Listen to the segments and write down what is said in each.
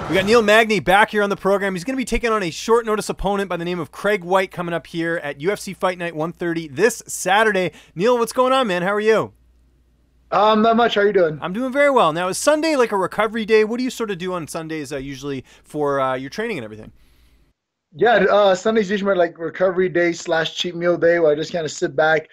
We got Neil Magny back here on the program. He's going to be taking on a short notice opponent by the name of Craig White coming up here at UFC Fight Night 130 this Saturday. Neil, what's going on, man? How are you? Not much. How are you doing? I'm doing very well. Now, is Sunday like a recovery day? What do you sort of do on Sundays usually for your training and everything? Yeah, Sunday's usually my like recovery day slash cheat meal day where I just kind of sit back,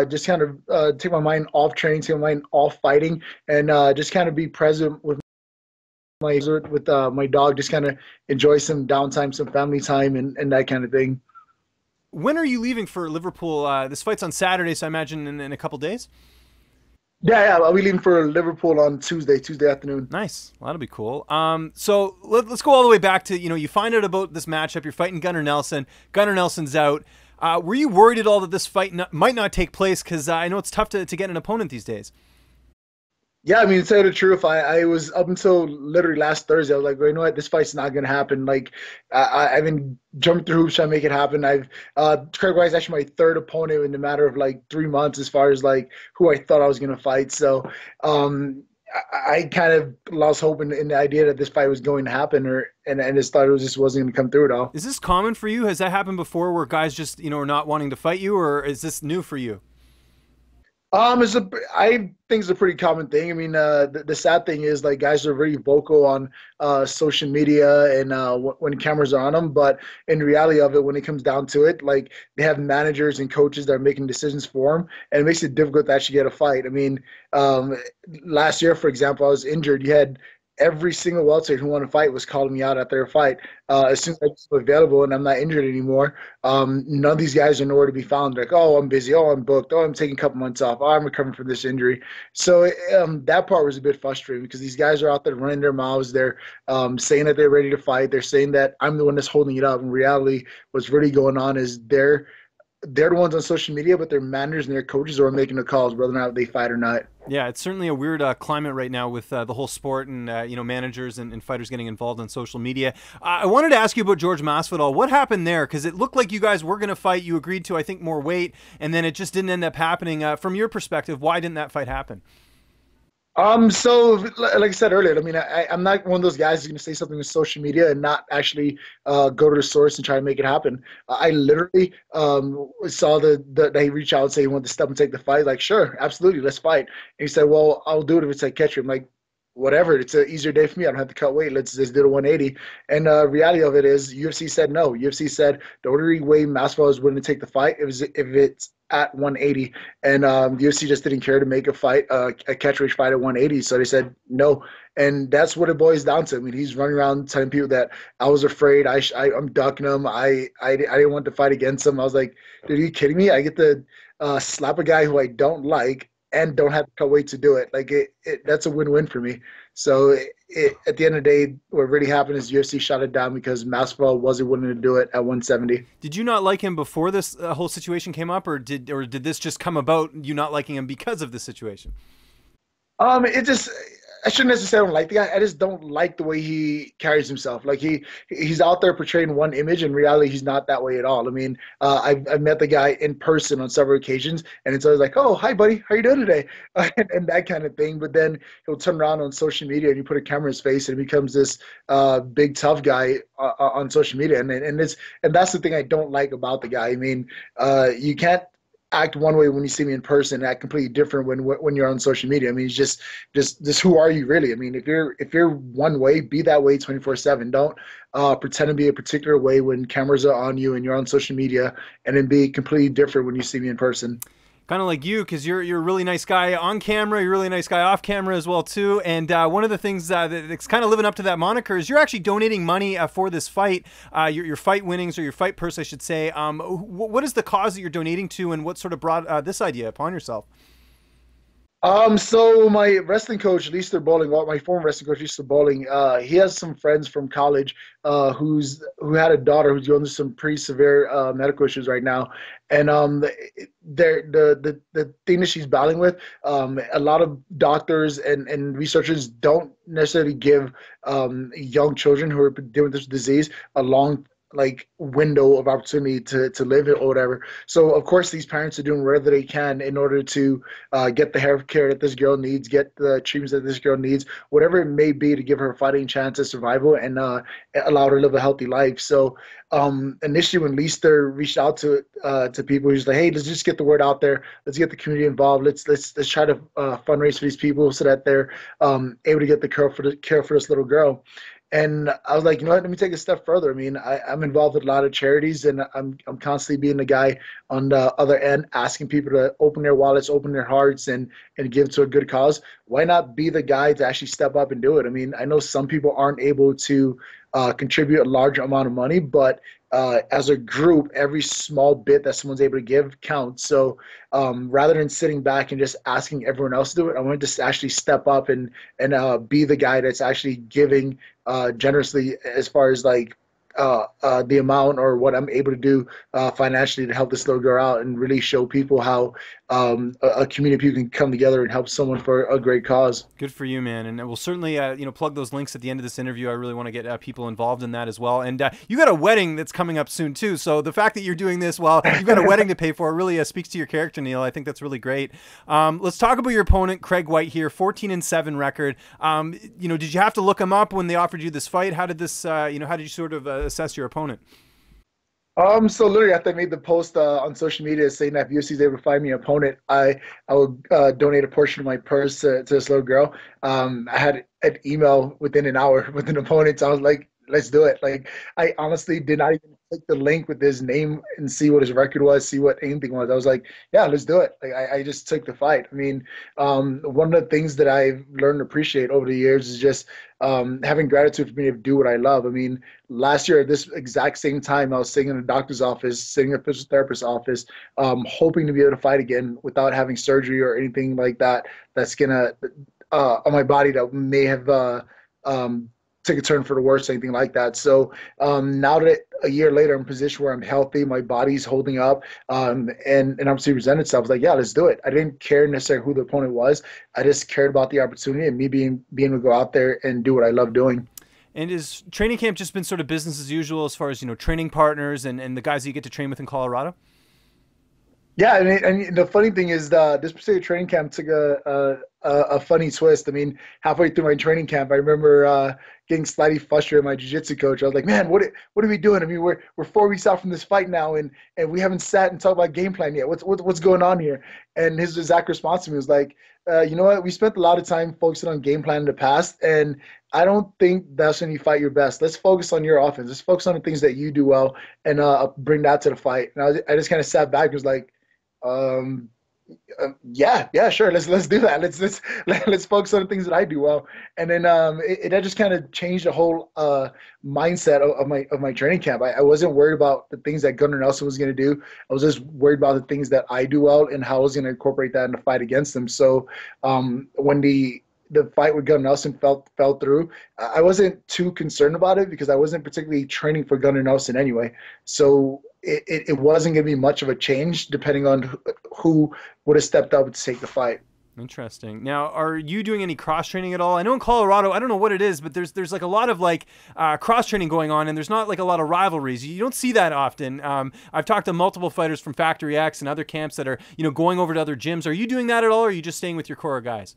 just kind of take my mind off training, take my mind off fighting, and just kind of be present with my dog, just kind of enjoy some downtime, some family time, and that kind of thing. When are you leaving for Liverpool? This fight's on Saturday, so I imagine in a couple days? Yeah, I'll be leaving for Liverpool on Tuesday afternoon. Nice. Well, that'll be cool. So let's go all the way back to, you find out about this matchup. You're fighting Gunnar Nelson. Gunnar Nelson's out. Were you worried at all that this fight might not take place? Because I know it's tough to get an opponent these days. Yeah, I mean, to tell you the truth, I was up until literally last Thursday. I was like, well, you know what, this fight's not gonna happen. Like, I've been jumping through hoops trying to make it happen. Craig White's actually my third opponent in a matter of like 3 months as far as like who I thought I was gonna fight. So, I kind of lost hope in the idea that this fight was going to happen, and just thought it just wasn't gonna come through at all. Is this common for you? Has that happened before, where guys just are not wanting to fight you, or is this new for you? I think it's a pretty common thing. I mean, the sad thing is like guys are very vocal on social media and when cameras are on them, but in reality of it, when it comes down to it, like they have managers and coaches that are making decisions for them, and it makes it difficult to actually get a fight. I mean, last year, for example, I was injured. You had every single welterweight who wanted to fight was calling me out at their fight. As soon as I was available and I'm not injured anymore, none of these guys are nowhere to be found. Like, oh, I'm busy. Oh, I'm booked. Oh, I'm taking a couple months off. Oh, I'm recovering from this injury. So that part was a bit frustrating because these guys are out there running their mouths. They're saying that they're ready to fight. They're saying that I'm the one that's holding it up. In reality, what's really going on is they're the ones on social media, but their managers and their coaches are making the calls whether or not they fight or not. Yeah, it's certainly a weird climate right now with the whole sport and managers and fighters getting involved on social media. I wanted to ask you about Jorge Masvidal. What happened there? Because it looked like you guys were going to fight. You agreed to, I think, more weight, and then it just didn't end up happening. From your perspective, why didn't that fight happen? So like I said earlier, I mean, I'm not one of those guys who's going to say something on social media and not actually go to the source and try to make it happen. I literally saw that he reached out and say he wanted to step and take the fight. Like, sure, absolutely, let's fight. And he said, well, I'll do it if it's like catch. I'm like, whatever, it's an easier day for me. I don't have to cut weight. Let's just do the 180. And reality of it is UFC said no. UFC said the only way Masvidal is willing to take the fight if it's at 180. And the UFC just didn't care to make a fight, a catch weight fight at 180. So they said no. And that's what it boils down to. I mean, he's running around telling people that I was afraid. I'm ducking him. I didn't want to fight against him. I was like, dude, are you kidding me? I get to slap a guy who I don't like and don't have to cut weight to do it. Like that's a win-win for me. So at the end of the day, what really happened is UFC shot it down because Masvidal wasn't willing to do it at 170. Did you not like him before this whole situation came up, or did this just come about, you not liking him because of the situation? I shouldn't necessarily like the guy. I just don't like the way he carries himself. Like he's out there portraying one image. In reality, he's not that way at all. I mean, I've met the guy in person on several occasions, and it's always like, "Oh, hi, buddy, how you doing today?" and that kind of thing. But then he'll turn around on social media and you put a camera in his face, and he becomes this big tough guy on social media. And that's the thing I don't like about the guy. I mean, you can't act one way when you see me in person, act completely different when you're on social media. I mean, it's just who are you really? I mean, if you're one way, be that way 24/7. Don't pretend to be a particular way when cameras are on you and you're on social media, and then be completely different when you see me in person. Kind of like you, because you're a really nice guy on camera, you're a really nice guy off camera as well too. And one of the things that's kind of living up to that moniker is you're actually donating money for this fight, your fight winnings, or your fight purse, I should say. What is the cause that you're donating to, and what sort of brought this idea upon yourself? So my wrestling coach, Lester Bowling, well, my former wrestling coach, Lester Bowling, he has some friends from college who had a daughter who's going through some pretty severe medical issues right now, and the thing that she's battling with, a lot of doctors and researchers don't necessarily give young children who are dealing with this disease a long like window of opportunity to live it or whatever. So of course these parents are doing whatever they can in order to get the hair care that this girl needs, get the treatments that this girl needs, whatever it may be to give her a fighting chance of survival and allow her to live a healthy life. So initially when Leicester reached out to people, he's like, hey, let's just get the word out there. Let's get the community involved. Let's try to fundraise for these people so that they're able to get the care for this little girl. And I was like, you know what? Let me take a step further. I mean, I'm involved with a lot of charities, and I'm constantly being the guy on the other end, asking people to open their wallets, open their hearts, and give to a good cause. Why not be the guy to actually step up and do it? I mean, I know some people aren't able to contribute a large amount of money, but as a group, every small bit that someone's able to give counts. So rather than sitting back and just asking everyone else to do it, I wanted to actually step up and be the guy that's actually giving generously as far as like the amount or what I'm able to do financially to help this little girl out and really show people how a community of people can come together and help someone for a great cause. Good for you, man. And we'll certainly, plug those links at the end of this interview. I really want to get people involved in that as well. And you got a wedding that's coming up soon too. So the fact that you're doing this while you've got a wedding to pay for really speaks to your character, Neil. I think that's really great. Let's talk about your opponent, Craig White here, 14-7 record. Did you have to look him up when they offered you this fight? How did this, how did you sort of assess your opponent? So literally after I made the post on social media saying that if UFC is able to find me an opponent, I will donate a portion of my purse to this little girl. I had an email within an hour with an opponent. So I was like, let's do it. Like, I honestly did not even click the link with his name and see what his record was, see what anything was. I was like, yeah, let's do it. Like, I just took the fight. I mean, one of the things that I've learned to appreciate over the years is just having gratitude for being able to do what I love. I mean, last year at this exact same time, I was sitting in a doctor's office, sitting in a physical therapist's office, hoping to be able to fight again without having surgery or anything like that. That's gonna on my body that may have take a turn for the worse, anything like that. So now that a year later, I'm in a position where I'm healthy, my body's holding up, and obviously presented itself. I was like, yeah, let's do it. I didn't care necessarily who the opponent was. I just cared about the opportunity and me being able to go out there and do what I love doing. And is training camp just been sort of business as usual as far as, training partners and the guys that you get to train with in Colorado? Yeah, and the funny thing is this particular training camp took a funny twist. I mean, halfway through my training camp, I remember getting slightly frustrated with my jiu-jitsu coach. I was like, man, what are we doing? I mean, we're 4 weeks out from this fight now, and we haven't sat and talked about game plan yet. What's going on here? And his exact response to me was like, you know what? We spent a lot of time focusing on game plan in the past, and I don't think that's when you fight your best. Let's focus on your offense. Let's focus on the things that you do well, and bring that to the fight. And I just kind of sat back and was like, yeah, sure. Let's do that. Let's focus on the things that I do well. And then that just kind of changed the whole mindset of my training camp. I wasn't worried about the things that Gunnar Nelson was going to do. I was just worried about the things that I do well and how I was going to incorporate that in the fight against them. So when the fight with Gunnar Nelson fell through, I wasn't too concerned about it because I wasn't particularly training for Gunnar Nelson anyway. So it wasn't going to be much of a change depending on who would have stepped up to take the fight. Interesting. Now, are you doing any cross training at all? I know in Colorado, I don't know what it is, but there's like a lot of like cross training going on, and there's not like a lot of rivalries. You don't see that often. I've talked to multiple fighters from Factory X and other camps that are going over to other gyms. Are you doing that at all, or are you just staying with your core guys?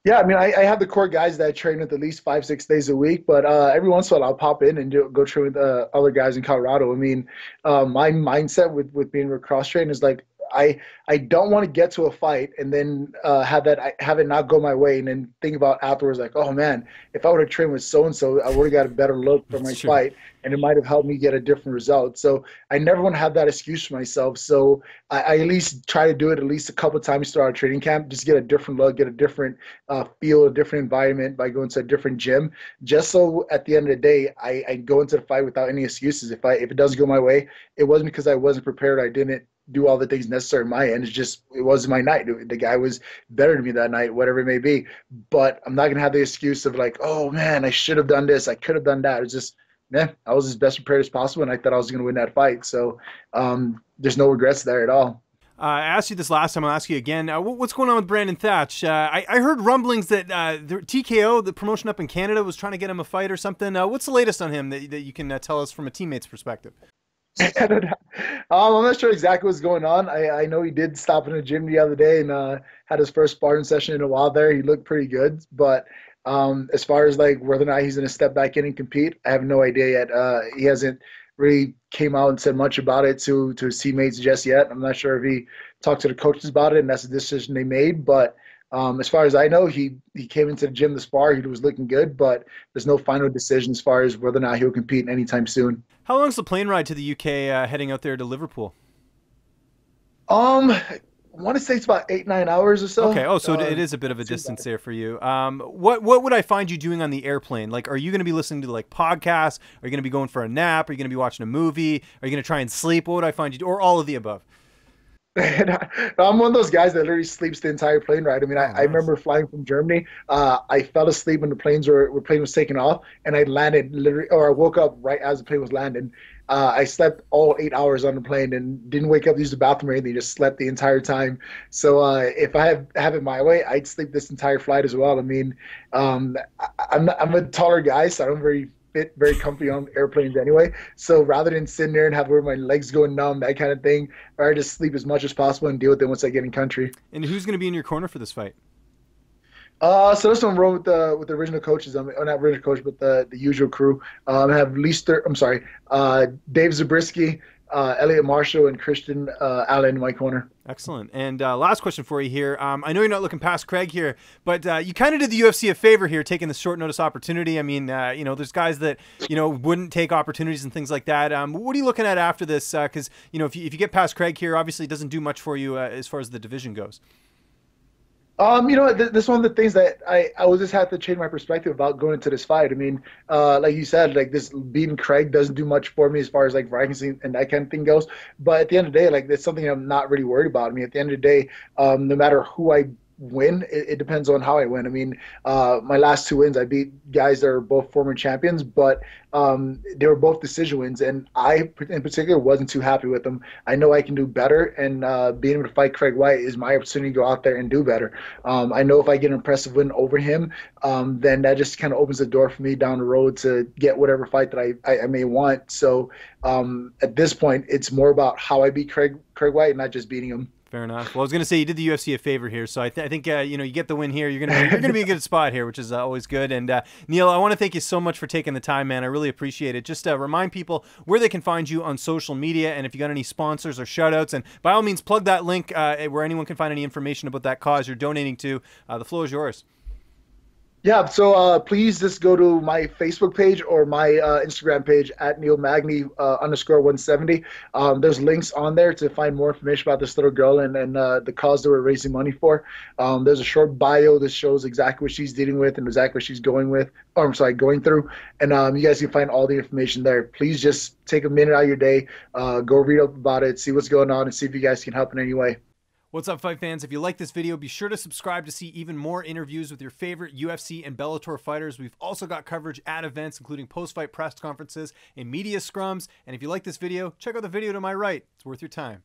Yeah, I mean, I have the core guys that I train with at least 5-6 days a week, but every once in a while I'll pop in and go train with other guys in Colorado. I mean, my mindset with being with cross training is like I don't want to get to a fight and then have it not go my way and then think about afterwards like, oh man, if I would have trained with so and so, I would have got a better look for my fight, and it might have helped me get a different result. So I never want to have that excuse for myself. So I at least try to do it at least a couple of times throughout training camp, just get a different look, get a different feel, a different environment by going to a different gym, just so at the end of the day I go into the fight without any excuses. If it doesn't go my way, it wasn't because I wasn't prepared. I didn't do all the things necessary on my end. It wasn't my night. The guy was better than me that night, whatever it may be. But I'm not going to have the excuse of like, oh man, I should have done this. I could have done that. It's just, I was as best prepared as possible, and I thought I was going to win that fight. So there's no regrets there at all. I asked you this last time. I'll ask you again. What's going on with Brandon Thatch? I heard rumblings that the TKO, the promotion up in Canada, was trying to get him a fight or something. What's the latest on him that you can tell us from a teammate's perspective? I'm not sure exactly what's going on. I know he did stop in the gym the other day and had his first sparring session in a while there. He looked pretty good, but as far as like whether or not he's going to step back in and compete, I have no idea yet. He hasn't really came out and said much about it to his teammates just yet. I'm not sure if he talked to the coaches about it and that's the decision they made, but as far as I know, he came into the gym to spar. He was looking good, but there's no final decision as far as whether or not he'll compete anytime soon. How long's the plane ride to the UK heading out there to Liverpool? I want to say it's about 8-9 hours or so. Okay. Oh, so it is a bit of a distance there for you. What would I find you doing on the airplane? Like, are you going to be listening to like podcasts? Are you going to be going for a nap? Are you going to be watching a movie? Are you going to try and sleep? What would I find you do? Or all of the above? I'm one of those guys that literally sleeps the entire plane ride. I mean, Nice. I remember flying from Germany. I fell asleep when the plane was taking off, and I landed literally, or I woke up right as the plane was landing. I slept all 8 hours on the plane and didn't wake up to use the bathroom or anything. Just slept the entire time. So if I have it my way, I'd sleep this entire flight as well. I mean, I'm a taller guy, so I don't fit very comfy on airplanes anyway. So rather than sitting there and have where my legs going numb, that kind of thing, I just sleep as much as possible and deal with it once I get in country. And who's going to be in your corner for this fight? So this one roll with the original coaches. Or not original coach, but the usual crew. I have Dave Zabriskie, Elliot Marshall, and Christian Allen in my corner. Excellent. And last question for you here. I know you're not looking past Craig here, but you kind of did the UFC a favor here, taking the short notice opportunity. I mean, there's guys that, wouldn't take opportunities and things like that. What are you looking at after this? Because, if you get past Craig here, obviously it doesn't do much for you as far as the division goes. This is one of the things that I will just have to change my perspective about going into this fight. I mean, like you said, like this beating Craig doesn't do much for me as far as like rankings and that kind of thing goes. But at the end of the day, like that's something I'm not really worried about. I mean, at the end of the day, no matter who I win, it depends on how I win. I mean, my last 2 wins, I beat guys that are both former champions, but they were both decision wins, and I, in particular, wasn't too happy with them. I know I can do better, and being able to fight Craig White is my opportunity to go out there and do better. I know if I get an impressive win over him, then that just kind of opens the door for me down the road to get whatever fight that I may want. So at this point, it's more about how I beat Craig White and not just beating him. Fair enough. Well, I was going to say you did the UFC a favor here, so I think you get the win here. You're going to be in a good spot here, which is always good. And Neil, I want to thank you so much for taking the time, man. I really appreciate it. Just remind people where they can find you on social media, and if you got any sponsors or shout outs, and by all means plug that link where anyone can find any information about that cause you're donating to. The floor is yours. Yeah, so please just go to my Facebook page or my Instagram page at Neil Magny _170. There's links on there to find more information about this little girl and the cause that we're raising money for. There's a short bio that shows exactly what she's dealing with and exactly what she's going through. And you guys can find all the information there. Please just take a minute out of your day, go read up about it, see what's going on, and see if you guys can help in any way. What's up, fight fans? If you like this video, be sure to subscribe to see even more interviews with your favorite UFC and Bellator fighters. We've also got coverage at events, including post-fight press conferences and media scrums. And if you like this video, check out the video to my right. It's worth your time.